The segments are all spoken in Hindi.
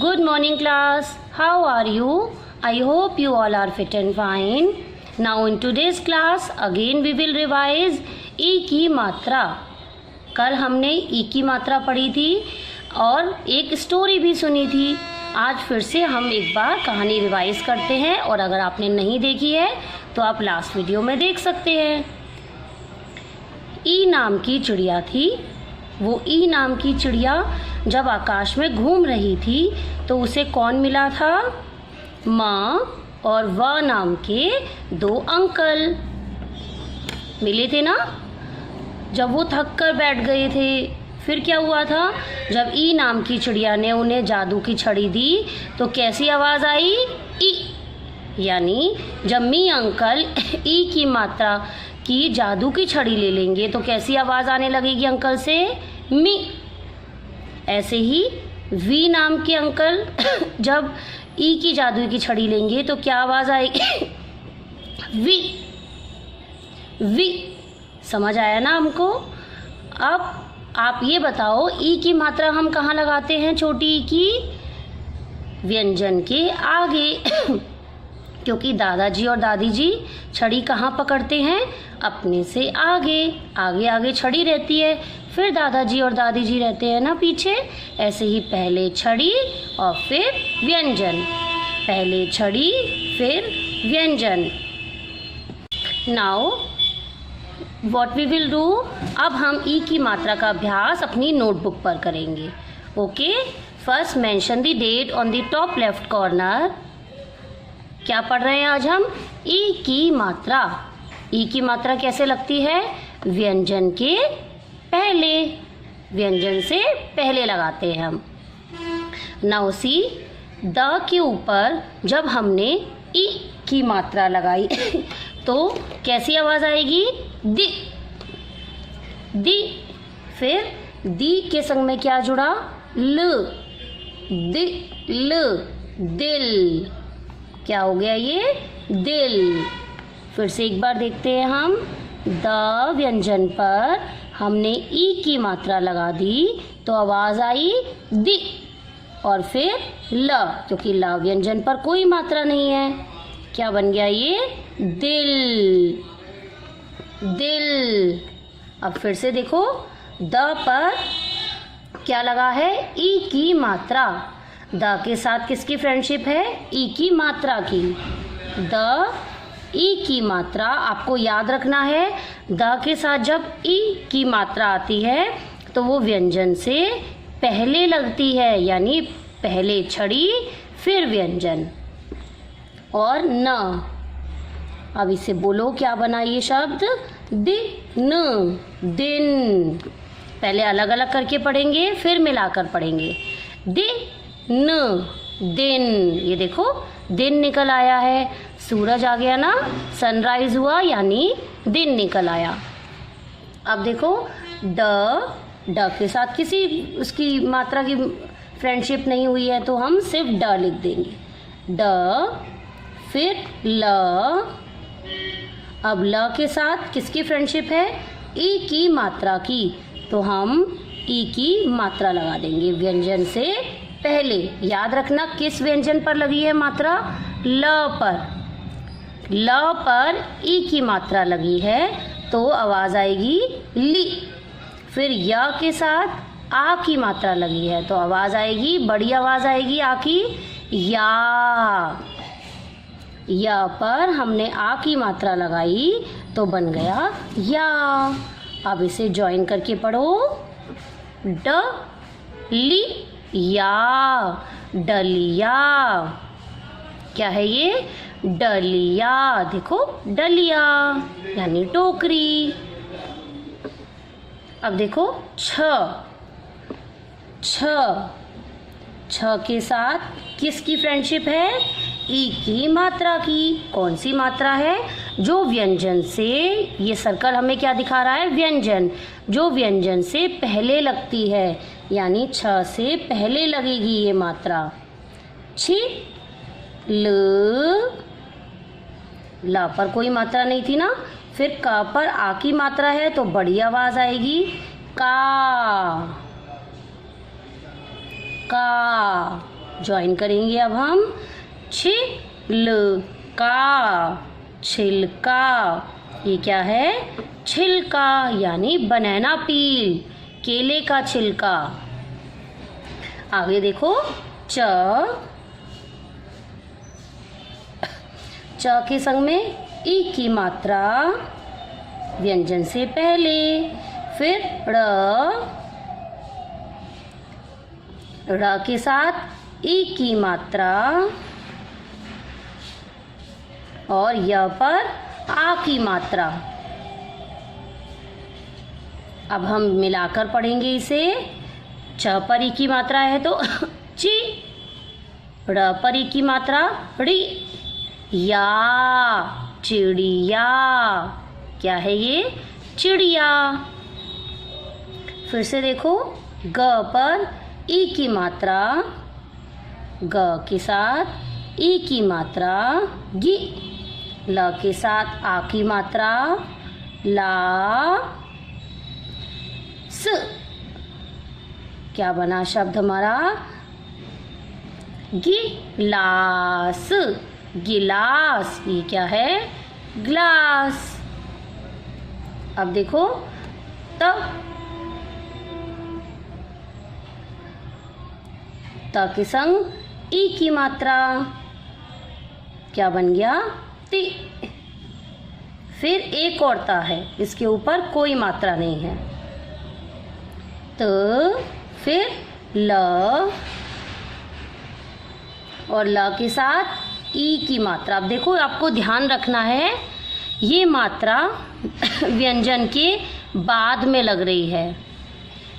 Good morning class. How are you? I hope you all are fit and fine. Now in today's class again we will revise ई की मात्रा. कल हमने ई की मात्रा पढ़ी थी और एक स्टोरी भी सुनी थी. आज फिर से हम एक बार कहानी रिवाइज करते हैं और अगर आपने नहीं देखी है तो आप लास्ट वीडियो में देख सकते हैं. ई नाम की चिड़िया थी. वो ई नाम की चिड़िया जब आकाश में घूम रही थी तो उसे कौन मिला था? माँ और व नाम के दो अंकल मिले थे ना. जब वो थक कर बैठ गए थे फिर क्या हुआ था? जब ई नाम की चिड़िया ने उन्हें जादू की छड़ी दी तो कैसी आवाज़ आई? ई. यानी जब मी अंकल ई की मात्रा की जादू की छड़ी ले लेंगे तो कैसी आवाज़ आने लगेगी अंकल से? मी. ऐसे ही वी नाम के अंकल जब ई की जादू की छड़ी लेंगे तो क्या आवाज़ आएगी? वी. वी. समझ आया ना हमको? अब आप ये बताओ ई की मात्रा हम कहाँ लगाते हैं? छोटी ई की व्यंजन के आगे क्योंकि दादाजी और दादी जी छड़ी कहाँ पकड़ते हैं? अपने से आगे. आगे आगे छड़ी रहती है, फिर दादाजी और दादी जी रहते हैं ना पीछे. ऐसे ही पहले छड़ी और फिर व्यंजन. पहले छड़ी फिर व्यंजन. Now what we will do? अब हम ई की मात्रा का अभ्यास अपनी नोटबुक पर करेंगे. Okay. First mention the date on the top left corner. क्या पढ़ रहे हैं आज हम? ई की मात्रा. ई की मात्रा कैसे लगती है? व्यंजन के पहले. व्यंजन से पहले लगाते हैं हम. नाउ सी, द के ऊपर जब हमने ई की मात्रा लगाई तो कैसी आवाज़ आएगी? दी. दी. फिर दी के संग में क्या जुड़ा? ल. दि ल. दिल. क्या हो गया ये? दिल. फिर से एक बार देखते हैं हम. द व्यंजन पर हमने ई की मात्रा लगा दी तो आवाज़ आई दी. और फिर ल, क्योंकि ल व्यंजन पर कोई मात्रा नहीं है. क्या बन गया ये? दिल. दिल. अब फिर से देखो, द पर क्या लगा है? ई की मात्रा. द के साथ किसकी फ्रेंडशिप है? ई की मात्रा की. द ई की मात्रा आपको याद रखना है. द के साथ जब ई की मात्रा आती है तो वो व्यंजन से पहले लगती है, यानी पहले छड़ी फिर व्यंजन. और न. अब इसे बोलो, क्या बना ये शब्द? दिन. दिन. पहले अलग अलग करके पढ़ेंगे फिर मिलाकर पढ़ेंगे. दिन. दिन. ये देखो दिन निकल आया है. सूरज आ गया ना, सनराइज हुआ यानी दिन निकल आया. अब देखो ड के साथ किसी उसकी मात्रा की फ्रेंडशिप नहीं हुई है तो हम सिर्फ ड लिख देंगे. ड. फिर ल. अब ल के साथ किसकी फ्रेंडशिप है? ई की मात्रा की, तो हम ई की मात्रा लगा देंगे व्यंजन से पहले. याद रखना किस व्यंजन पर लगी है मात्रा? ल पर. ल पर ई की मात्रा लगी है तो आवाज़ आएगी ली. फिर य के साथ आ की मात्रा लगी है तो आवाज़ आएगी, बड़ी आवाज़ आएगी आ की, या. या पर हमने आ की मात्रा लगाई तो बन गया या. अब इसे ज्वाइन करके पढ़ो. ड ली या. डलिया. क्या है ये? डलिया. देखो डलिया यानी टोकरी. अब देखो छ. छ. छ के साथ किसकी फ्रेंडशिप है? ई की मात्रा की. कौन सी मात्रा है? जो व्यंजन से, ये सर्कल हमें क्या दिखा रहा है? व्यंजन. जो व्यंजन से पहले लगती है, यानी छ से पहले लगेगी ये मात्रा. छी. ल. ला पर कोई मात्रा नहीं थी ना. फिर का पर आ की मात्रा है तो बड़ी आवाज़ आएगी, का. का. ज्वाइन करेंगे अब हम। छिलका, छिलका, ये क्या है? छिलका यानी बनाना पील, केले का छिलका। आगे देखो, च के संग में ई की मात्रा व्यंजन से पहले, फिर ड़ के साथ ई की मात्रा और य पर आ की मात्रा। अब हम मिलाकर पढ़ेंगे इसे। च पर ई की मात्रा है तो ची, ड़ पर ई की मात्रा ड़ी, या, चिड़िया। क्या है ये? चिड़िया। फिर से देखो, ग पर ई की मात्रा, ग के साथ ई की मात्रा गी, ल के साथ आ की मात्रा ला, स। क्या बना शब्द हमारा? गिलास, गिलास। ये क्या है? ग्लास। अब देखो, त के संग ई की मात्रा क्या बन गया? ती। फिर एक और ता है, इसके ऊपर कोई मात्रा नहीं है। त, फिर ल और ल के साथ ई की मात्रा। अब देखो, आपको ध्यान रखना है, ये मात्रा व्यंजन के बाद में लग रही है।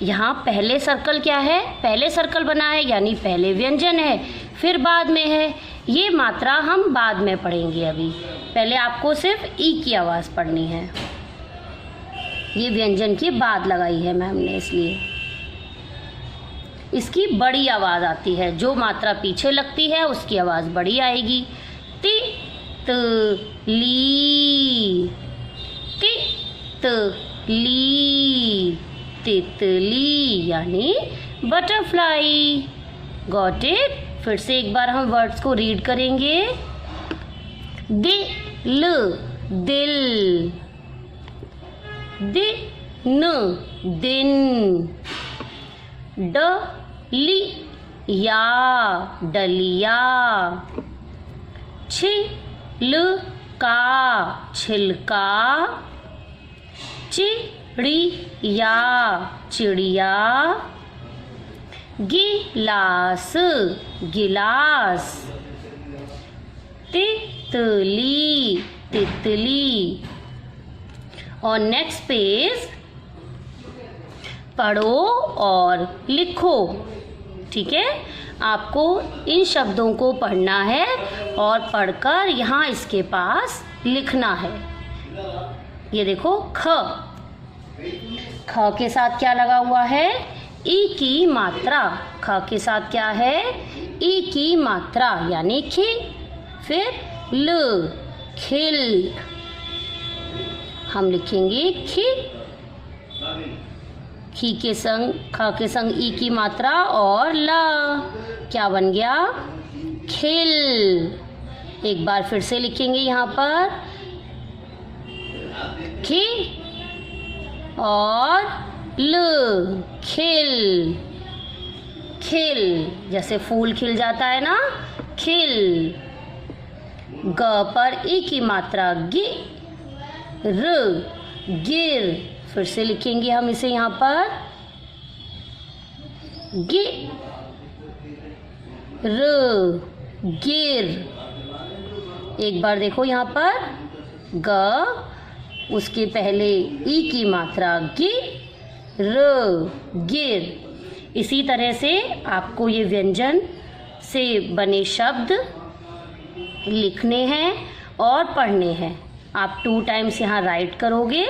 यहाँ पहले सर्कल क्या है? पहले सर्कल बना है यानी पहले व्यंजन है, फिर बाद में है। ये मात्रा हम बाद में पढ़ेंगे। अभी पहले आपको सिर्फ ई की आवाज़ पढ़नी है। ये व्यंजन के बाद लगाई है मैम ने, इसलिए इसकी बड़ी आवाज़ आती है। जो मात्रा पीछे लगती है उसकी आवाज़ बड़ी आएगी। ति, त, ली, ति, त, ली, तितली यानी बटरफ्लाई। Got it? फिर से एक बार हम वर्ड्स को रीड करेंगे। दिल, दिल, दिन, दिन, डलिया, डलिया, छिलका, छिलका, चिड़िया, चिड़िया, गिलास, गिलास, तितली, तितली। और नेक्स्ट पेज पढ़ो और लिखो। ठीक है, आपको इन शब्दों को पढ़ना है और पढ़कर यहाँ इसके पास लिखना है। ये देखो, ख, ख के साथ क्या लगा हुआ है? ई की मात्रा। ख के साथ क्या है? ई की मात्रा यानी खी। फिर ल, खिल, हम लिखेंगे खी। खी के संग, ख के संग ई की मात्रा और ला, क्या बन गया? खिल। एक बार फिर से लिखेंगे यहाँ पर, खी और ल, खिल, खिल। जैसे फूल खिल जाता है ना, खिल। ग पर ई की मात्रा गी, र, गिर। फिर से लिखेंगे हम इसे यहाँ पर, gi, र, गिर। एक बार देखो यहाँ पर, ग, उसके पहले ई की मात्रा गी, र, गिर। इसी तरह से आपको ये व्यंजन से बने शब्द लिखने हैं और पढ़ने हैं। आप 2 टाइम्स यहाँ राइट करोगे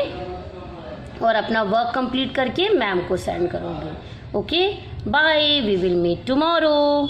और अपना वर्क कंप्लीट करके मैम को सेंड करोगे। Okay, bye, we will meet tomorrow.